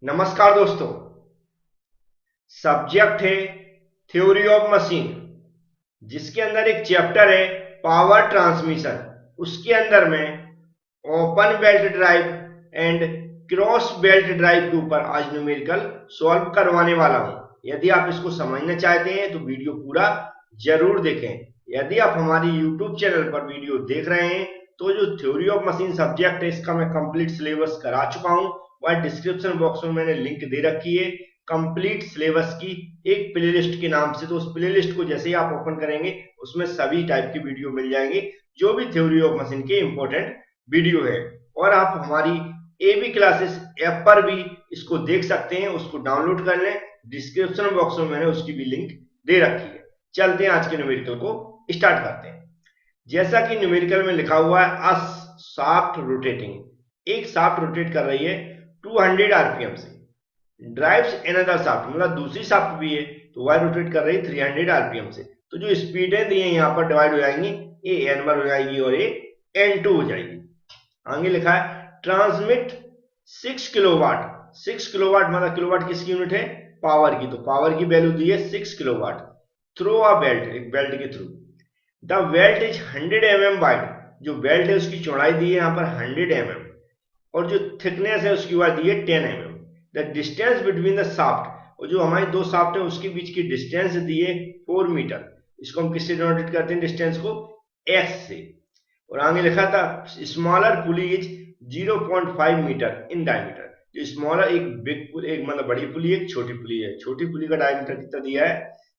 नमस्कार दोस्तों। सब्जेक्ट है थ्योरी ऑफ मशीन, जिसके अंदर एक चैप्टर है पावर ट्रांसमिशन। उसके अंदर में open belt drive and cross belt drive के ऊपर आज न्यूमेरिकल सॉल्व करवाने वाला हूं। यदि आप इसको समझना चाहते हैं तो वीडियो पूरा जरूर देखें। यदि आप हमारी यूट्यूब चैनल पर वीडियो देख रहे हैं तो जो थ्योरी ऑफ मशीन सब्जेक्ट है इसका मैं कंप्लीट सिलेबस करा चुका हूं, वह डिस्क्रिप्शन बॉक्स में मैंने लिंक दे रखी है कंप्लीट सिलेबस की एक प्लेलिस्ट के नाम से। तो उस प्लेलिस्ट को जैसे ही आप ओपन करेंगे उसमें सभी टाइप की वीडियो मिल जाएंगे, जो भी थ्योरी ऑफ मशीन के इंपॉर्टेंट वीडियो है। और आप हमारी एबी क्लासेस ऐप पर भी इसको देख सकते हैं, उसको डाउनलोड कर लें। डिस्क्रिप्शन बॉक्स में मैंने उसकी भी लिंक दे रखी है। चलते हैं आज के न्यूमेरिकल को स्टार्ट करते हैं। जैसा कि न्यूमेरिकल में लिखा हुआ है अ शाफ्ट रोटेटिंग, एक शाफ्ट रोटेट कर रही है 200 आरपीएम से। ड्राइव्स एनदर शाफ्ट, मतलब दूसरी शाफ्ट भी है तो वह रोटेट कर रही है 300 आरपीएम से। तो जो स्पीडें दी है यहाँ पर डिवाइड हो जाएंगी, ये n1 हो जाएगी और ये n2 हो जाएगी। आगे लिखा है ट्रांसमिट 6 किलोवाट। 6 किलोवाट मतलब किलोवाट किसकी यूनिट है? पावर की। तो पावर की वैल्यू दी है 6 किलोवाट थ्रू अ बेल्ट, एक बेल्ट के through. The belt is 100 mm wide, जो बेल्ट है उसकी चौड़ाई दी है यहाँ पर 100 mm और जो थिकनेस है उसकी वह दी है 10 mm। The distance between the shaft, और जो हमारी दो शाफ्ट है उसके बीच की डिस्टेंस दी है 4 मीटर। इसको हम किससे डिनोटेट करते हैं? डिस्टेंस को x से। और आगे लिखा था smaller pulley is 0.5 metre in diameter. जो स्मॉलर एक बिग पुली, एक मतलब बड़ी पुली, एक छोटी पुली है। छोटी पुली का डायमीटर कितना दिया है?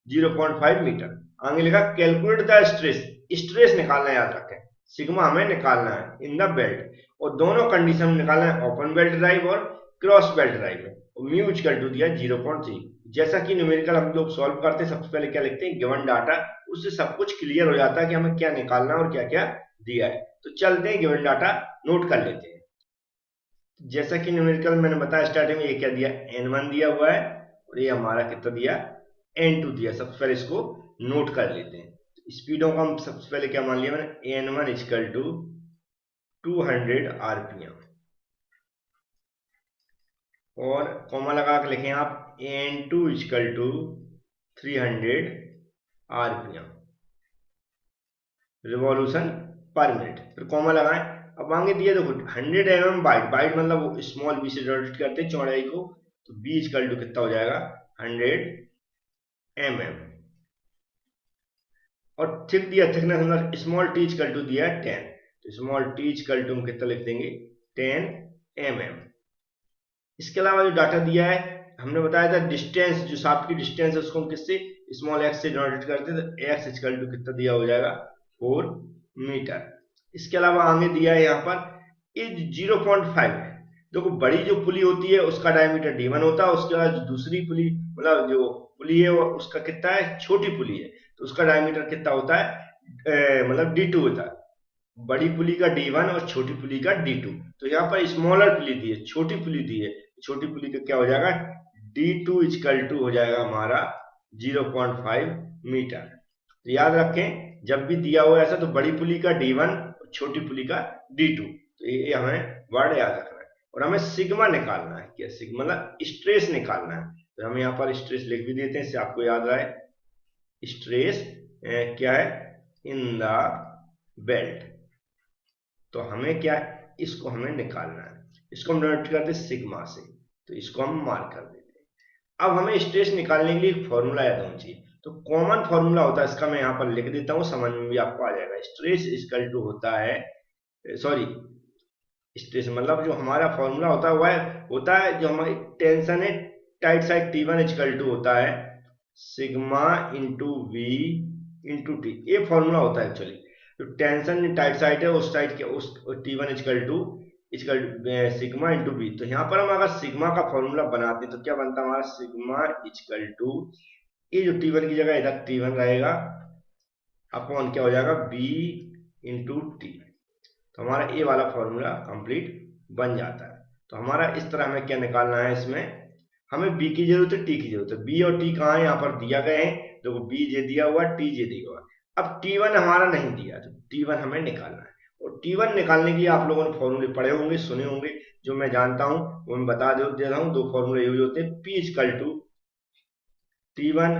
0.5 मीटर। आगे लिखा कैलकुलेट द स्ट्रेस, स्ट्रेस निकालना याद रखें, सिग्मा हमें निकालना है इन द बेल्ट। और दोनों कंडीशन में निकालना है, ओपन बेल्ट ड्राइव और क्रॉस बेल्ट ड्राइव में। और म्यू इक्वल टू दिया 0.3। जैसा कि न्यूमेरिकल हम लोग सॉल्व करते हैं सबसे पहले क्या लिखते हैं? Given data. उससे सब कुछ क्लियर हो जाता है कि हमें क्या निकालना है और क्या क्या दिया है। तो चलते हैं गिवन डाटा नोट कर लेते हैं। जैसा कि न्यूमेरिकल मैंने बताया स्टार्टिंग में, ये क्या दिया? n1 दिया हुआ है और ये हमारा कितना दिया? n2 दिया। सबसे पहले इसको नोट कर लेते हैं। स्पीडों को हम सबसे पहले क्या मान लिया मैंने? n1 इक्वल टू 200 आरपीएम और कॉमा लगा के लिखें आप n2 equal to 300 RPM revolution per minute. फिर कॉमा लगाएं। अब आगे दिया देखो 100 mm बाइट, बाइट मतलब वो स्मॉल बी से डिनोट करते हैं चौड़ाई को। तो बी इक्वल टू कितना हो जाएगा? 100 mm। और थिक दिया, थिकनेस मतलब स्मॉल टी इक्वल टू दिया 10। तो स्मॉल टी इक्वल टू हम कितना लिख देंगे? 10 mm। इसके अलावा जो डाटा दिया है हमने बताया था डिस्टेंस, जो शाफ्ट की डिस्टेंस है उसको हम किससे? स्मॉल एक्स से डिनोट करते हैं। तो एक्स इक्वल टू कितना दिया हो जाएगा? 4 मीटर। इसके अलावा आगे दिया है यहाँ पर इज 0.5 है। देखो बड़ी जो पुली होती है उसका डायमीटर d1 होता है, उसके बाद दूसरी पुली मतलब जो पुली है उसका कितना है? छोटी पुली है तो उसका डायमीटर कितना होता है? मतलब d2 होता है। बड़ी पुली का d1 और छोटी पुली का d2। तो यहाँ पर स्मॉलर पुली दी है, छोटी पुली दी है। छोटी पुली का क्या हो जाएगा? d2 इक्वल टू हो जाएगा हमारा 0.5 मीटर। तो याद रखें जब भी दिया हुआ ऐसा तो बड़ी पुली का d1 और छोटी पुली का d2। तो ये हमें वर्ड याद रखना है। और हमें सिग्मा निकालना है। क्या सिग्मा? मतलब स्ट्रेस निकालना है। तो हम यहाँ पर स्ट्रेस लिख भी देते हैं, इससे आपको याद रहे। स्ट्रेस क्या है? In the belt. तो हमें क्या है? इसको हमें निकालना है। इसको हम डिनोट करते हैं सिग्मा से, तो इसको हम मार्क कर देते हैं। अब हमें स्ट्रेस निकालने के लिए एक फॉर्मूला याद होना चाहिए। तो कॉमन फॉर्मूला होता है, इसका मैं यहाँ पर लिख देता हूँ, समझ में भी आपको आ जाएगा। स्ट्रेस इक्वल टू होता है, सॉरी स्ट्रेस मतलब जो हमारा फॉर्मूला होता है वह होता है, जो हमारी टेंशन है tight side T1 equal to होता है sigma into V into T. ये फॉर्मूला होता है एक्चुअली। तो टेंशन टाइट साइड है उस साइड के उस T1 equal to sigma into B. तो यहाँ पर हम अगर सिग्मा का फॉर्मूला बनाते हैं तो क्या बनता है हमारा? सिग्मा इक्वल टू, ये जो T1 की जगह इधर T1 रहेगा अपॉन क्या हो जाएगा? B into T. तो हमारा ए वाला फॉर्मूला कंप्लीट बन जाता है। तो हमारा इस तरह हमें क्या निकालना है? इसमें हमें बी की जरूरत है, टी की जरूरत है। बी और टी कहाँ है? यहाँ पर दिया गए हैं। देखो बी जे दिया हुआ, टी जे दिया हुआ। अब T1 हमारा नहीं दिया तो T1 हमें निकालना है। और T1 निकालने के लिए आप लोगों ने फॉर्मूले पढ़े होंगे, सुने होंगे। जो मैं जानता हूं वो मैं बता दे रहा हूं। दो फॉर्मूले यूज होते हैं, P equal to T1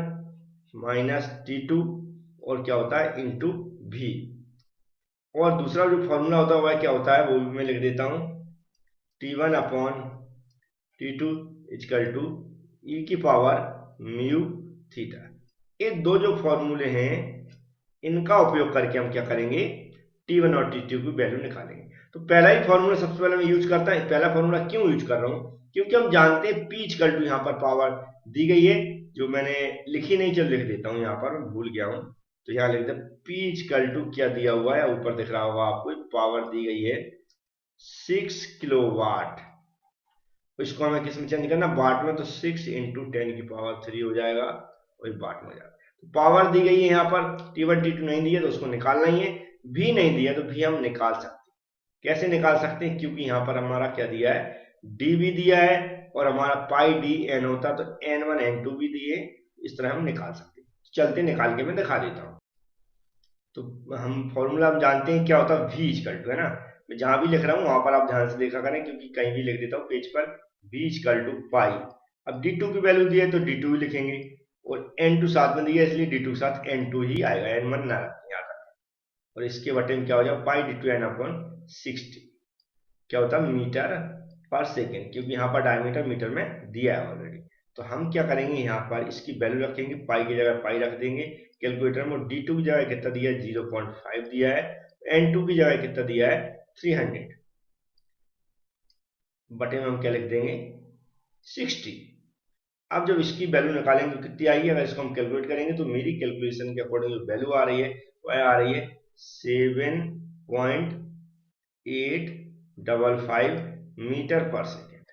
minus T2 और क्या होता है इंटू V। और दूसरा जो फॉर्मूला होता है वह क्या होता है वो भी मैं लिख देता हूं, T1 upon T2 equal to ई की पावर म्यू थीटा। ये दो जो फॉर्मूले हैं इनका उपयोग करके हम क्या करेंगे, T1 और T2 की वैल्यू निकालेंगे। तो पहला ही फॉर्मूला सबसे पहले मैं यूज करता है। पहला फॉर्मूला क्यों यूज कर रहा हूं, क्योंकि हम जानते हैं P इक्वल टू यहाँ पर पावर दी गई है, जो मैंने लिखी नहीं, चल लिख देता हूं, यहाँ पर भूल गया हूं। तो यहाँ लिख दें P इक्वल टू क्या दिया हुआ है, ऊपर दिख रहा होगा आपको, पावर दी गई है 6 किलोवाट। इसको हमें किस में चेंज करना, वाट में, तो 6 इंटू 10 की पावर 3 हो जाएगा और वाट में हो जाएगा। तो पावर दी गई है यहाँ पर, T1 T2 नहीं दी है तो उसको निकालना ही है। भी नहीं दिया तो भी हम निकाल सकते हैं। कैसे निकाल सकते हैं, क्योंकि यहाँ पर हमारा क्या दिया है, डी भी दिया है और हमारा पाई डी एन होता तो N1 N2 भी दिए, इस तरह हम निकाल सकते हैं। चलते निकाल के मैं दिखा देता हूँ। तो हम फॉर्मूला हम जानते हैं क्या होता है, V इक्वल टू, है ना, मैं जहां भी लिख रहा हूँ वहां पर आप ध्यान से देखा करें, क्योंकि कहीं भी लिख देता हूँ पेज पर, V इक्वल टू पाई। अब D2 की वैल्यू दी है तो D2 ही लिखेंगे, और N2 साथ में दिया है इसलिए D2 के साथ N2 ही आएगा, N1 ना रखें याद रखें। और इसके बटे में क्या हो जाएगा, पाई D2 N अपॉन 60 क्या होता है मीटर पर सेकेंड, क्योंकि यहाँ पर डायमीटर मीटर में दिया है ऑलरेडी। तो हम क्या करेंगे, यहाँ पर इसकी वैल्यू रखेंगे, पाई की जगह पाई रख देंगे कैलकुलेटर में। D2 की जगह कितना दिया है, 0.5 दिया है। N2 की जगह कितना दिया है, 300, बटे में हम क्या लिख देंगे, 60। अब जब इसकी वैल्यू निकालेंगे तो कितनी आएगी, अगर इसको हम कैलकुलेट करेंगे तो मेरी कैलकुलेशन के अकॉर्डिंग जो वैल्यू आ रही है वह आ रही है 7.855 मीटर पर सेकेंड।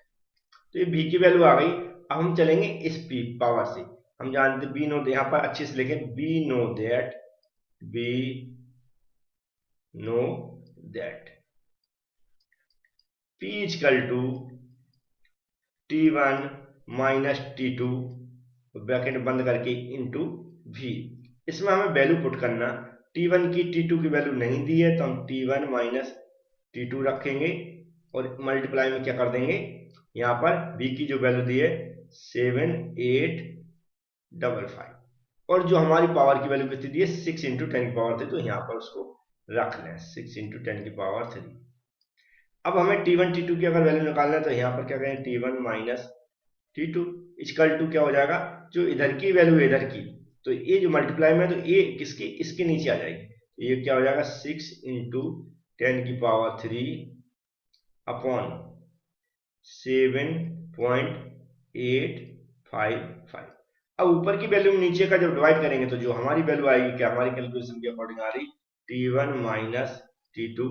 तो ये V की वैल्यू आ गई। अब हम चलेंगे इस P पावर से, हम जानते बी नो, यहाँ पर अच्छे से लिखें, be know that P equal to T1 minus T2 bracket बंद करके इंटू V। इसमें हमें वैल्यू पुट करना, T1 की T2 की वैल्यू नहीं दी है तो हम T1 माइनस T2 रखेंगे और मल्टीप्लाई में क्या कर देंगे, यहाँ पर V की जो वैल्यू दी है 7855, और जो हमारी पावर की वैल्यू कितनी दी है 6 इंटू 10 की पावर 3, तो यहाँ पर उसको रख लें 6 इंटू 10 की पावर 3। अब हमें T1 T2 की अगर वैल्यू निकालना है तो यहाँ पर क्या करें, T1 minus T2 equal to क्या हो जाएगा, जो इधर की वैल्यू इधर की, तो ये जो मल्टीप्लाई में तो ये किसके, इसके नीचे आ जाएगी, तो ये क्या हो जाएगा 6 इंटू 10 की पावर 3 अपॉन 7.855। अब ऊपर की वैल्यू नीचे का जब डिवाइड करेंगे तो जो हमारी वैल्यू आएगी, क्या हमारी कैलकुलेशन के अकॉर्डिंग आ रही, T1 minus T2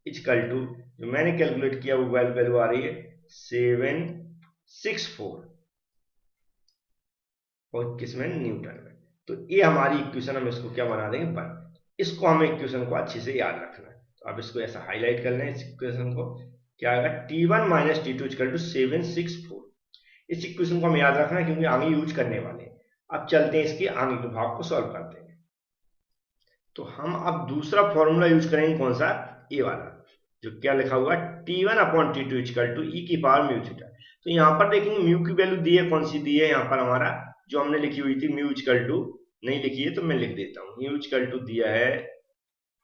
equal to, जो मैंने कैलकुलेट किया वो वैल्यू आ रही है 764, और किसमें, न्यूटन में। तो ये हमारी इक्वेशन, हम इसको क्या बना देंगे, 1। इसको हमें इक्वेशन को अच्छे से याद रखना है। तो आप इसको ऐसा हाईलाइट कर लें, इस इक्वेशन को, क्या आएगा, T1 minus T2 equal to 764। इस इक्वेशन को हमें याद रखना है क्योंकि आगे यूज करने वाले हैं। अब चलते हैं इसके आगे के भाग को सॉल्व करते हैं। तो हम अब दूसरा फॉर्मूला यूज करेंगे, कौन सा, ए वाला, जो क्या लिखा हुआ है, T1 upon T2 equal to ई की पावर म्यू थीटा। तो यहाँ पर देखेंगे म्यू की वैल्यू दी है, कौन सी दी है, यहाँ पर हमारा जो हमने लिखी हुई थी म्यू इक्वल टू, नहीं लिखी है तो मैं लिख देता हूँ, म्यू इक्वल टू दिया है,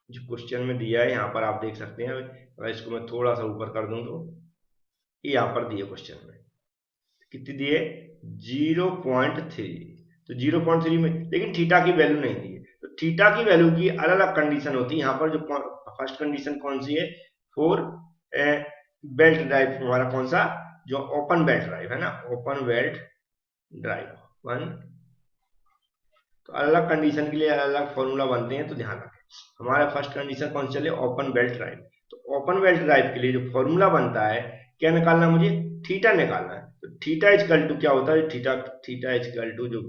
जो क्वेश्चन में दिया है, यहाँ पर आप देख सकते हैं। अगर इसको मैं थोड़ा सा ऊपर कर दूं तो ये यहाँ पर दिया क्वेश्चन में, कितनी दी है, 0.3। तो 0.3 में, लेकिन थीटा की वैल्यू नहीं दी है, तो थीटा की वैल्यू की अलग अलग कंडीशन होती है। यहाँ पर जो फर्स्ट कंडीशन कौन सी है, फॉर बेल्ट ड्राइव, हमारा कौन सा, जो ओपन बेल्ट ड्राइव है ना, ओपन बेल्ट ड्राइव 1। तो अलग अलग कंडीशन के लिए अलग अलग फॉर्मूला बनते हैं, तो ध्यान रखें। हमारा फर्स्ट कंडीशन कौन चले, ओपन बेल्ट ड्राइव। तो ओपन बेल्ट ड्राइव के लिए जो फॉर्मूला बनता है, क्या निकालना है मुझे, थीटा निकालना है। तो थीटा इक्वल टू क्या होता है, थीटा इक्वल टू जो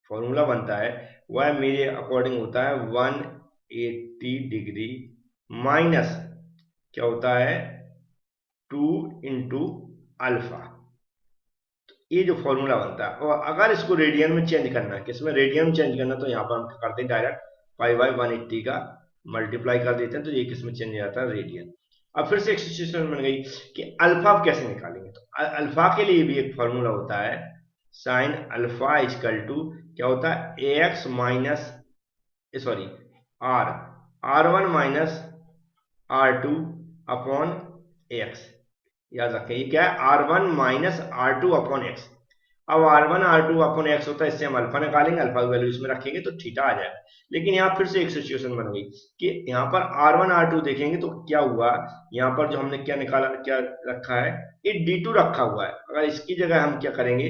फॉर्मूला बनता है वह मेरे अकॉर्डिंग होता है 180 डिग्री माइनस क्या होता है 2 इंटू अल्फा। ये जो फॉर्मूला बनता है, और अगर इसको रेडियन में चेंज करना है, किसमें, रेडियन में चेंज करना, तो यहाँ पर हम करते हैं डायरेक्ट पाई बाय 180 का मल्टीप्लाई कर देते हैं, तो ये किसमें चेंज हो जाता है, रेडियन। अब फिर से एक सिचुएशन बन गई कि अल्फा आप कैसे निकालेंगे। तो अल्फा के लिए भी एक फॉर्मूला होता है, साइन अल्फा इजकल टू क्या होता है, A X minus sorry R R one minus R two upon X. याद रखें ये क्या है, R one minus R two upon X. अब R one R two upon X होता है, इससे हम अल्फा निकालेंगे, अल्फा की वैल्यू इसमें रखेंगे तो थीटा आ जाएगा। लेकिन यहाँ फिर से एक सिचुएशन बन गई कि यहाँ पर आर वन आर टू देखेंगे तो क्या हुआ, यहाँ पर जो हमने क्या निकाला, क्या रखा है, ये डी टू रखा हुआ है। अगर इसकी जगह हम क्या करेंगे,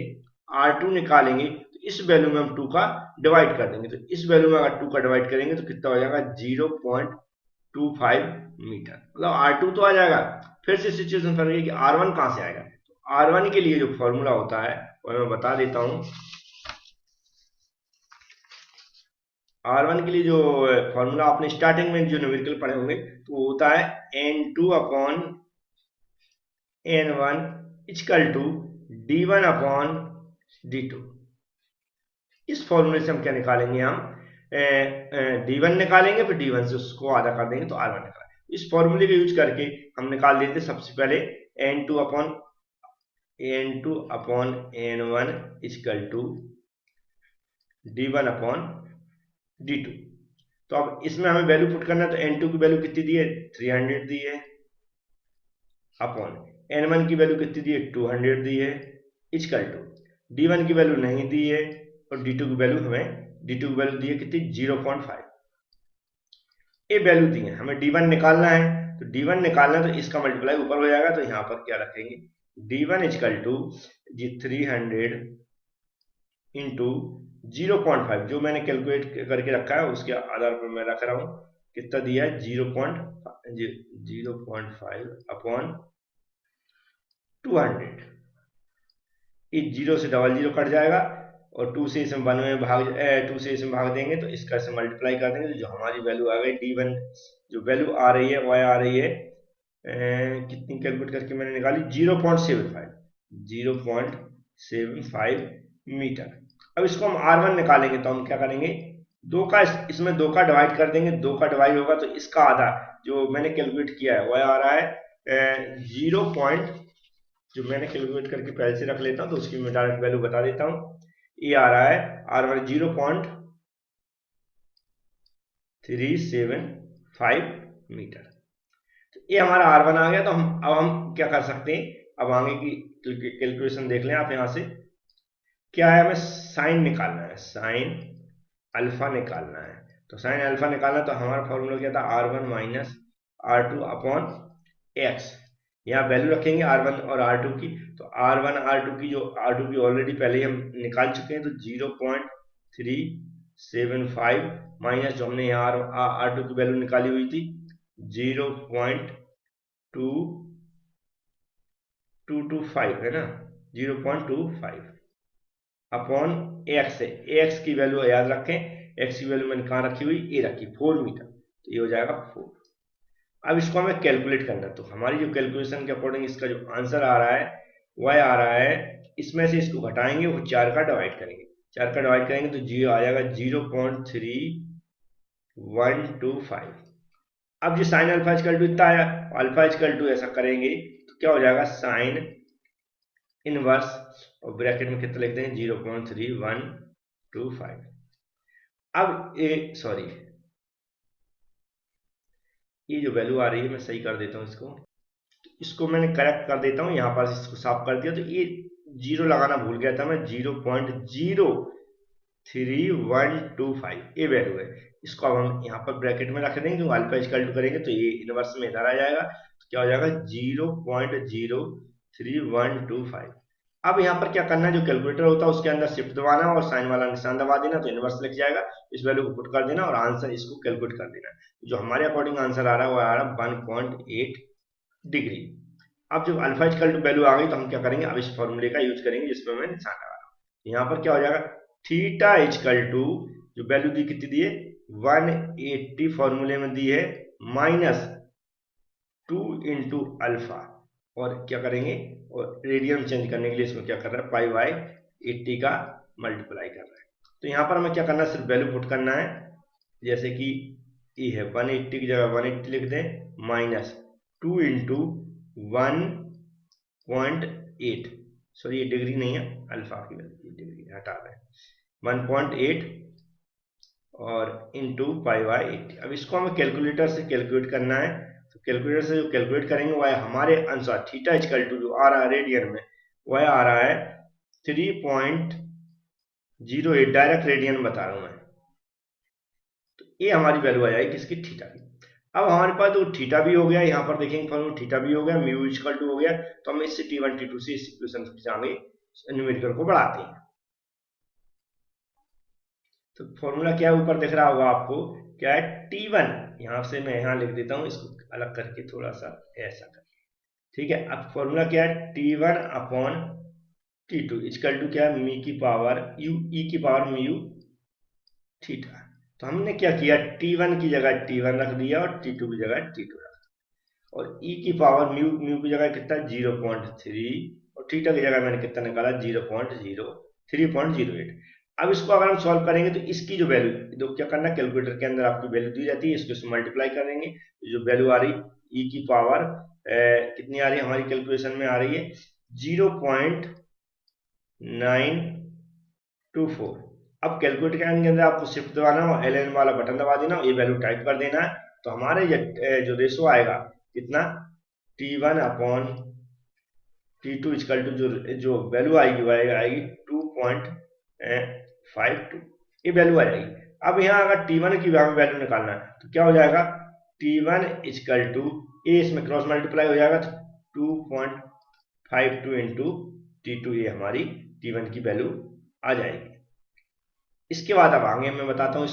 आर टू निकालेंगे तो इस वैल्यू में हम टू का डिवाइड कर देंगे। तो इस वैल्यू में अगर टू का डिवाइड करेंगे तो कितना हो जाएगा, 0.25 मीटर, मतलब आर टू तो आ जाएगा। फिर से सिचुएशन बन गई कि आर वन कहाँ से आएगा। तो आर वन के लिए जो फॉर्मूला होता है और मैं बता देता हूं, R1 के लिए जो फॉर्मूला आपने स्टार्टिंग में जो न्यूमेरिकल पढ़े होंगे तो वो होता है N2 upon N1 equal to D1 upon D2। इस फॉर्मूले से हम क्या निकालेंगे, हम D1 निकालेंगे, फिर D1 से उसको आधा कर देंगे तो R1 निकालेंगे। इस फॉर्मूले का यूज करके हम निकाल देते सबसे पहले N2 upon N1 equal to D1 upon D2। तो अब इसमें हमें वैल्यू पुट करना है, तो N2 की वैल्यू कितनी दी है, 300 दी है, अपॉन N1 की वैल्यू कितनी दी है, 200 दी है, इक्वल टू D1 की वैल्यू नहीं दी है और D2 की वैल्यू दी है कितनी, 0.5। ये वैल्यू दी है, हमें D1 निकालना है। तो D1 निकालना है तो इसका मल्टीप्लाई ऊपर हो जाएगा, तो यहाँ पर क्या रखेंगे, D1 इक्वल टू 300 इंटू 0.5 जो मैंने कैलकुलेट करके रखा है उसके आधार पर मैं रख रहा हूं, कितना दिया है, 0.5 अपॉन 200। इस जीरो से डबल जीरो कट जाएगा और 2 से इसमें 1 में भाग 2 से इसमें भाग देंगे तो इसका से मल्टीप्लाई कर देंगे, तो जो हमारी वैल्यू आ गई D1 जो वैल्यू आ रही है वह आ रही है कितनी कैलकुलेट करके मैंने निकाली, 0.75 मीटर। अब इसको हम R1 निकालेंगे तो हम क्या करेंगे, इसमें 2 का डिवाइड कर देंगे, 2 का डिवाइड होगा तो इसका आधा जो मैंने कैलकुलेट किया है वह आ रहा है 0 पॉइंट, जो मैंने कैलकुलेट करके पहले से रख लेता हूं तो उसकी मैं डायरेक्ट वैल्यू बता देता हूं। ये आ रहा है R1 0.375 मीटर। तो ये हमारा R1 आ गया। तो अब हम क्या कर सकते हैं, अब आगे की कैलकुलेशन देख लें आप। यहां से क्या है, हमें साइन निकालना है, साइन अल्फा निकालना है। तो साइन अल्फा निकालना तो हमारा फॉर्मूला क्या था, R1 minus R2 upon x. यहाँ वैल्यू रखेंगे R1 और R2 की। तो R1 R2 की ऑलरेडी पहले हम निकाल चुके हैं, तो 0.375 माइनस जो हमने यहाँ R2 की वैल्यू निकाली हुई थी 0.225 है ना, 0.25 अपॉन एक्स है। एक्स की वैल्यू याद रखें, एक्स की वैल्यू मैंने कहाँ रखी हुई, ए रखी, 4 मीटर, तो ये हो जाएगा 4। अब इसको हमें कैलकुलेट करना है। तो हमारी जो कैलकुलेशन के अकॉर्डिंग इसका जो आंसर आ रहा है वह आ रहा है, इसमें से इसको घटाएंगे वो 4 का डिवाइड करेंगे, 4 का डिवाइड करेंगे तो जीरो आ जाएगा 0.3125। अब जो साइन अल्फा इक्वल टू इतना आया, अल्फा इक्वल टू ऐसा करेंगे तो क्या हो जाएगा, साइन इनवर्स और ब्रैकेट में कितना लिखते हैं 0.3125। अब ये जो वैल्यू आ रही है मैं सही कर देता हूं इसको मैंने करेक्ट कर देता हूं, यहां पर इसको साफ कर दिया। तो ये जीरो लगाना भूल गया था मैं, 0.03125 ये वैल्यू है। इसको अब हम यहाँ पर ब्रैकेट में रख देंगे, अल्फा इक्वल टू करेंगे तो ये इनवर्स में इधर आ जाएगा, तो क्या हो जाएगा 0.03125। अब यहाँ पर क्या करना है, जो कैलकुलेटर होता है उसके अंदर शिफ्ट दबाना और साइन वाला निशान दबा देना तो इनवर्स लिख जाएगा। इस वैल्यू को पुट कर देना और आंसर इसको कैलकुलेट कर देना। जो हमारे अकॉर्डिंग आंसर आ रहा है वो आ रहा है 1.8 डिग्री। अब जब अल्फा इक्वल टू वैल्यू आ गई तो हम क्या करेंगे, अब इस फॉर्मूले का यूज करेंगे जिसमें मैं निशान लगा रहा हूं। यहाँ पर क्या हो जाएगा, थीटा इक्वल टू जो वैल्यू दी कितनी दी है 180 फॉर्मूले में दी है -2 इंटू अल्फा, और क्या करेंगे, और रेडियन चेंज करने के लिए इसमें क्या कर रहा है, π/80 का मल्टीप्लाई कर रहा है। तो यहाँ पर हमें क्या करना है, सिर्फ वैल्यू पुट करना है, जैसे कि ये है 180 की जगह 180 लिख दें, माइनस 2 इंटू 1.8, सॉरी ये डिग्री नहीं है, अल्फा की वैल्यू, डिग्री हटा रहे हैं, 1.8 और इंटू पाई बाय 80। अब इसको हमें कैलकुलेटर से कैलकुलेट करना है, तो कैलकुलेटर से जो कैलकुलेट करेंगे वह हमारे अनुसार थीटा इक्वल टू जो आ रहा है रेडियन में, वह आ रहा है 3.08, डायरेक्ट रेडियन बता रहा हूं मैं। तो ये हमारी वैल्यू आ जाएगी किसकी, थीटा की। अब हमारे पास जो थीटा भी हो गया, यहाँ पर देखेंगे फॉर्मूला थीटा भी हो गया, म्यू इक्वल टू हो गया, तो हम इससे T1 T2 से इस इक्वेशन से आगे न्यूमेरिकल को बढ़ाते हैं। तो फॉर्मूला क्या है, ऊपर दिख रहा होगा आपको, क्या है T1, यहाँ से मैं यहाँ लिख देता हूँ इसको अलग करके थोड़ा सा ऐसा करके, ठीक है। अब फॉर्मूला क्या है, T1 upon T2 equal to क्या है, मी की पावर यू ई की पावर म्यू थीटा। तो हमने क्या किया, T1 की जगह T1 रख दिया और T2 की जगह T2 रख दिया, और e की पावर म्यू, म्यू की जगह कितना 0.3 और थीटा की जगह मैंने कितना निकाला 3.08। अब इसको अगर हम सॉल्व करेंगे तो इसकी जो वैल्यू, तो क्या करना, कैलकुलेटर के अंदर आपकी वैल्यू दी जाती है, इसको मल्टीप्लाई करेंगे, जो वैल्यू आ रही e की पावर कितनी आ रही है हमारी कैलकुलेशन में आ रही है 0.924। अब कैलकुलेटर के अंदर आपको शिफ्ट दबाना और LN वाला बटन दबा देना, ये वैल्यू टाइप कर देना है, तो हमारे जो रेशो आएगा कितना, T1 upon T2 equal to जो वैल्यू आएगी वह आएगी 2.52, ये वैल्यू आ जाएगी। अब यहाँ अगर T1 की वैल्यू निकालना है तो क्या हो जाएगा, T1 इक्वल टू ए, इसमें क्रॉस मल्टीप्लाई हो जाएगा तो 2.52 इंटू T2, ये हमारी T1 की वैल्यू आ जाएगी। इसके बाद अब आगे मैं बताता हूँ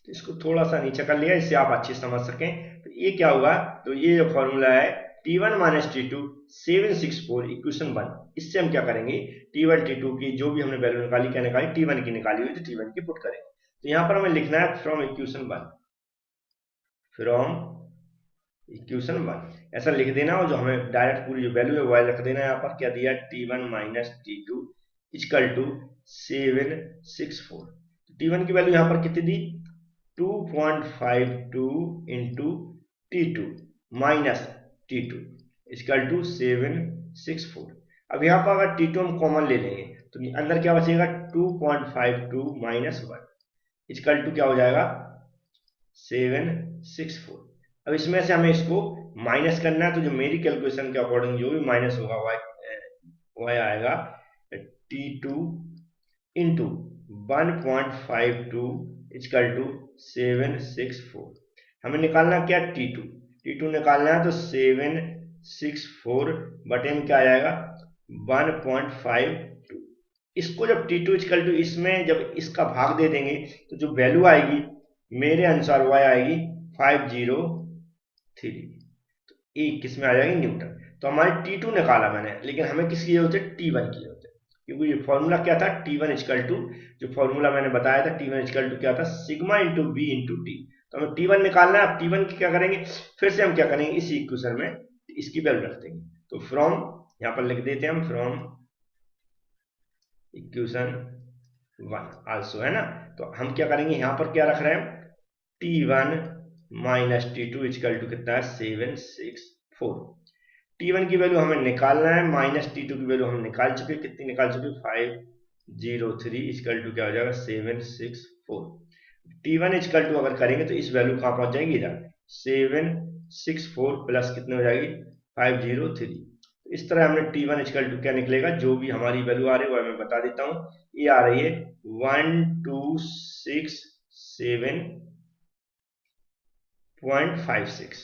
इसको थोड़ा सा नीचे कर लिया, इससे आप अच्छे समझ सकें। तो ये क्या होगा, तो ये जो फॉर्मूला है T1 माइनस T2 764 इक्वेशन 1, इससे हम क्या करेंगे, T1 T2 की जो भी हमने वैल्यू निकाली, क्या निकाली, T1 की निकाली हुई, तो T1 की पुट करेंगे। तो यहाँ पर हमें लिखना है फ्रॉम इक्वेशन 1, फ्रॉम इक्वेशन 1 ऐसा लिख देना, और जो हमें डायरेक्ट पूरी जो वैल्यू है वह रख देना है। यहाँ पर क्या दिया, T1 minus T2 equal to 764। T1 की वैल्यू यहाँ पर कितनी दी, 2.52 into T2 minus T2 equal to 764। अब यहाँ पर अगर T2 हम कॉमन ले लेंगे तो अंदर क्या बचेगा, 2.52 माइनस 1 इक्वल टू क्या हो जाएगा 764। अब इसमें से हमें इसको माइनस करना है, तो जो मेरी कैलकुलेशन के अकॉर्डिंग जो भी माइनस होगा वह आएगा T2 इंटू 1.52 इक्वल टू 764। हमें निकालना क्या, T2 निकालना है, तो 764 बटे में क्या आ जाएगा 1.52। इसको जब T2 इक्वल टू इसमें जब इसका भाग दे देंगे तो जो वैल्यू आएगी मेरे अनुसार वह आएगी 503। तो ये किस में आ जाएगी, न्यूटन। तो हमारे T2 निकाला मैंने, लेकिन हमें किसकी जरूरत है, T1 की जरूरत है, क्योंकि ये फॉर्मूला क्या था, T1 इक्वल टू, जो फॉर्मूला मैंने बताया था T1 इक्वल टू क्या था, sigma into B into T. तो हमें T1 निकालना है। अब T1 की क्या करेंगे, फिर से हम क्या करेंगे, इसी इक्वेशन में इसकी वैल्यू रख देंगे। तो फ्रॉम, यहाँ पर लिख देते हैं हम फ्रॉम इक्वेशन 1 आल्सो, है ना। तो हम क्या करेंगे, यहाँ पर क्या रख रहे हैं, T1 minus T2 equal to कितना है 764। T1 की वैल्यू हमें निकालना है, माइनस T2 की वैल्यू हम निकाल चुके, कितनी निकाल चुके 503 इक्वल टू क्या हो जाएगा 764। T1 इक्वल टू अगर करेंगे तो इस वैल्यू कहाँ पहुंच जाएगी, इधर 764 प्लस कितने हो जाएगी 503। तो इस तरह हमने T1 इक्वल टू क्या निकलेगा, जो भी हमारी वैल्यू आ रही है वह मैं बता देता हूँ। ये आ रही है 1267.56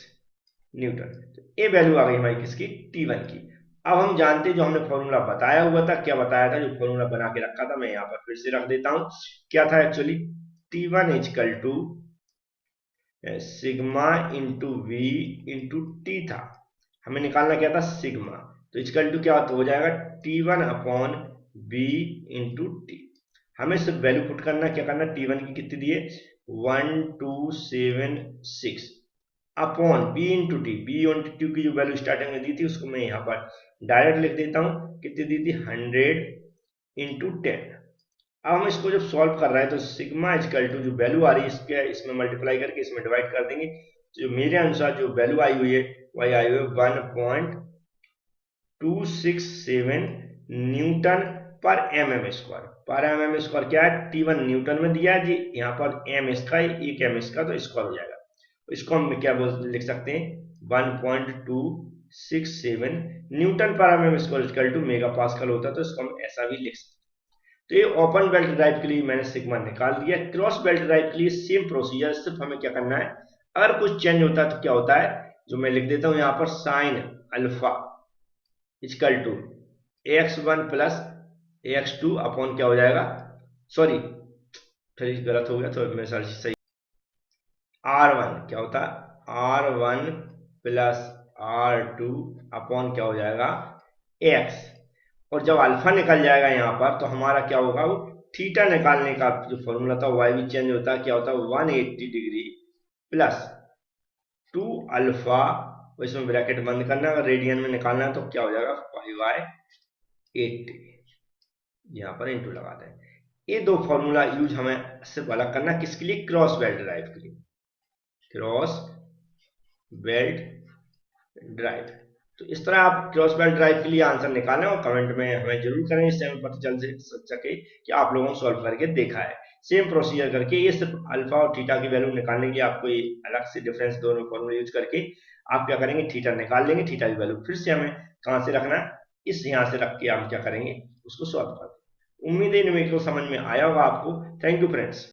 न्यूटन। तो ये वैल्यू आ गई हमारी किसकी, T1 की। अब हम जानते हैं जो हमने फॉर्मूला बताया हुआ था, क्या बताया था, जो फॉर्मूला बना के रखा था, मैं यहाँ पर फिर से रख देता हूँ। क्या था actually, T1 equal to sigma into V into T था। हमें निकालना क्या था, सिग्मा। तो इक्वल टू क्या हो जाएगा T1 upon B into T. हमें सिर्फ वैल्यू पुट करना, क्या करना, T1 की कितनी दी है 1276 upon B into T. B into T की जो वैल्यू स्टार्टिंग में दी थी उसको मैं यहाँ पर डायरेक्ट लिख देता हूँ, कितनी दी थी 100 इंटू 10। अब हम इसको जब सॉल्व कर रहे हैं तो सिग्मा इक्वल टू जो वैल्यू आ रही है इसमें मल्टीप्लाई करके इसमें डिवाइड कर देंगे। जो मेरे अनुसार जो वैल्यू आई हुई है वही आई हुई 1.267 न्यूटन पर mm स्क्वायर। पर mm स्क्वायर क्या है, T1 न्यूटन में दिया है जी, यहाँ पर m इसका एक m इसका तो स्क्वायर हो जाएगा। इसको हम क्या लिख सकते हैं, 1.267 न्यूटन पर mm square equal to mega pascal होता है, तो इसको हम ऐसा भी लिख सकते हैं। तो ये ओपन बेल्ट ड्राइव के लिए मैंने सिग्मा निकाल दिया। क्रॉस बेल्ट ड्राइव के लिए सेम प्रोसीजर, सिर्फ हमें क्या करना है, अगर कुछ चेंज होता है तो क्या होता है, जो मैं लिख देता हूं यहाँ पर sine alpha equal to ax1 plus ax2 upon क्या हो जाएगा, सॉरी फिर गलत हो गया तो मैं सही, r1 क्या होता है, r1 प्लस r2 अपॉन क्या हो जाएगा x, और जब अल्फा निकल जाएगा यहाँ पर तो हमारा क्या होगा, वो थीटा निकालने का जो फॉर्मूला था वह भी चेंज होता है, क्या होता है 180 डिग्री प्लस 2 अल्फा, इसमें ब्रैकेट बंद करना है, अगर रेडियन में निकालना है तो क्या हो जाएगा 5/80, यहाँ पर इंटू लगाते हैं। ये दो फॉर्मूला यूज हमें सिर्फ अलग करना, किसके लिए, क्रॉस बेल्ट ड्राइव के लिए, क्रॉस बेल्ट ड्राइव। तो इस तरह आप क्रॉस बेल्ट ड्राइव के लिए आंसर निकालें और कमेंट में हमें जरूर करें, इससे हमें पता चल सके कि आप लोगों ने सॉल्व करके देखा है। सेम प्रोसीजर करके, ये सिर्फ अल्फा और थीटा की वैल्यू निकालने के लिए आपको ये अलग से डिफरेंस दोनों फॉर्मूला यूज करके आप क्या करेंगे, थीटा निकाल लेंगे, थीटा की वैल्यू फिर से हमें कहां से रखना है, इस यहां से रख के हम क्या करेंगे, उसको सॉल्व कर देंगे। उम्मीद है न्यूमेरिकल समझ में आया होगा आपको। Thank you friends.